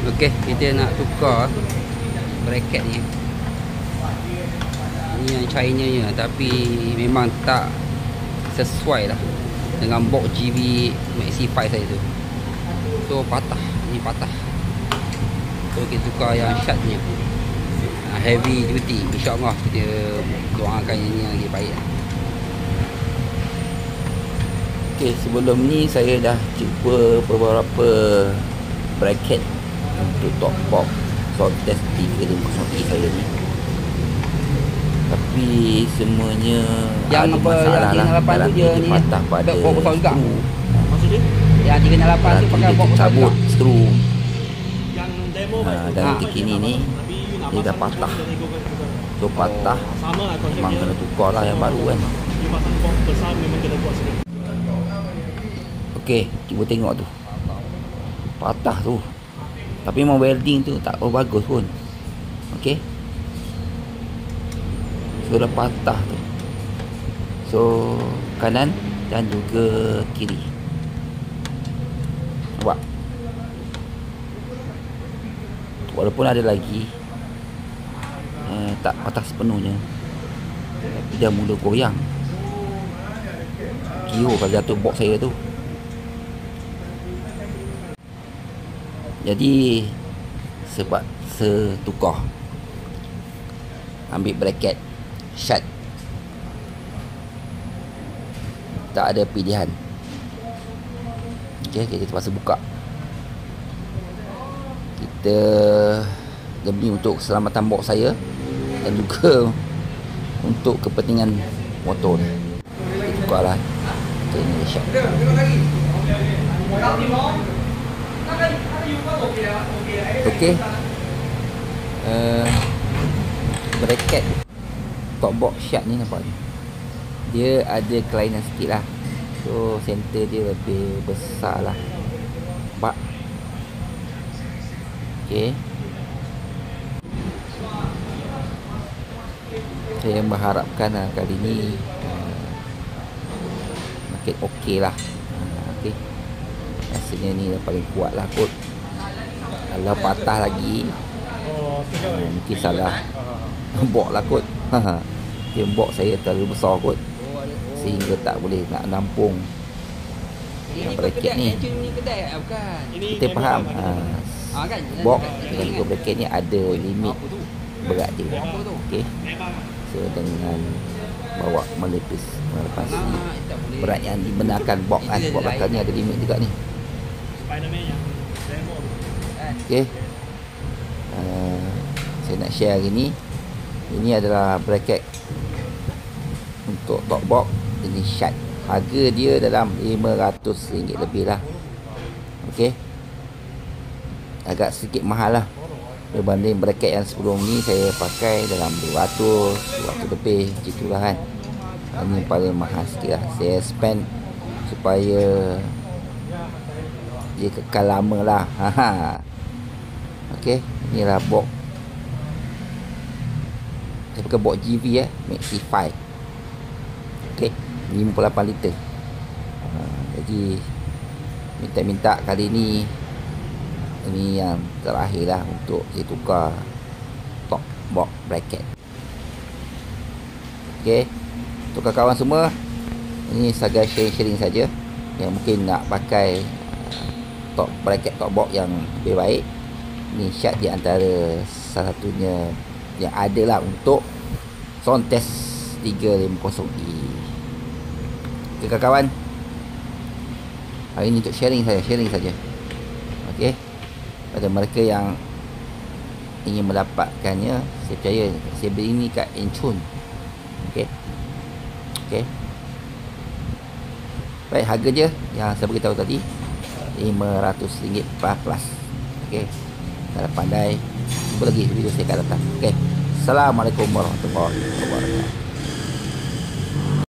Okey, kita nak tukar bracket ni. Ni yang China-nya, tapi memang tak sesuai lah dengan box GV Maxi 5 saya tu. So patah, ni patah. So kita tukar yang shut-nya, heavy duty. InsyaAllah kita doakan yang ni lagi baik lah. Okey, sebelum ni saya dah cuba beberapa bracket untuk top box sound test 350i saya ni, tapi semuanya yang ada apa masalah yang 368 lah. tu dia ni patah pada box besar juga. Maksudnya Yang 368 tu pakai box besar juga. cabut skru. yang demo Dan kini ni dia dah patah. So patah sama lah konsepnya. memang kena tukar lah yang baru kan. Dia pasang box besar memang kena buat sikit. Okey, cuba tengok tu. Patah tu. Tapi memang welding tu tak bagus pun. Okey. So dah patah tu. So kanan dan juga kiri. Nampak? Walaupun ada lagi tak patah sepenuhnya, tapi dah mula goyang. Kira kalau jatuh box saya tu. Jadi sebab setukar ambil bracket shut, tak ada pilihan. Okey, kita terpaksa buka. Kita demi untuk keselamatan box saya dan juga untuk kepentingan motor ni, kita tukarlah. Okay, ini shut. Okey, bracket top box shut ni nampak ni, dia ada kelainan sikit lah. So center dia lebih besar lah, nampak? Okey, saya mengharapkan kali ni makin okey lah. Okey, rasanya ni dah paling kuat lah kot. Kalau patah lagi mungkin salah box lah kot. Mungkin box saya terlalu besar kot, sehingga tak boleh nak nampung bracket ni. Kita faham Kan? box dengan juga bracket ni ada limit berat dia. Okey, so dengan bawa melepasi berat yang dibenarkan box kan, box belakang ni ada limit juga ni. Spiderman yang demo tu. Okey, saya nak share hari ni. Ini adalah bracket untuk top box ini shut. Harga dia dalam RM500 lebih lah. Okey, agak sedikit mahal lah berbanding bracket yang sebelum ni saya pakai dalam 200 lebih gitulah kan. Ini paling mahal sikit lah. Saya spend supaya dia kekal lama lah. Okey, inilah box. Saya pakai box GV Maxi 5. Okey, 58 liter. Jadi minta kali ni, ini yang terakhir lah untuk saya tukar top box bracket. Okey, untuk kawan semua, ini sahaja sharing saja yang mungkin nak pakai top bracket top box yang lebih baik. Ini shut di antara salah satunya yang ada lah untuk sound test 350i. Okay, kawan-kawan, hari ini untuk sharing saja. Okey, pada mereka yang ingin mendapatkannya, saya percaya saya beli ni kat Enchun. Okey, baik, harga dia yang saya beritahu tadi RM500 plus. Okey, kalau pandai, jumpa lagi video saya akan datang. Okey, Assalamualaikum warahmatullahi wabarakatuh.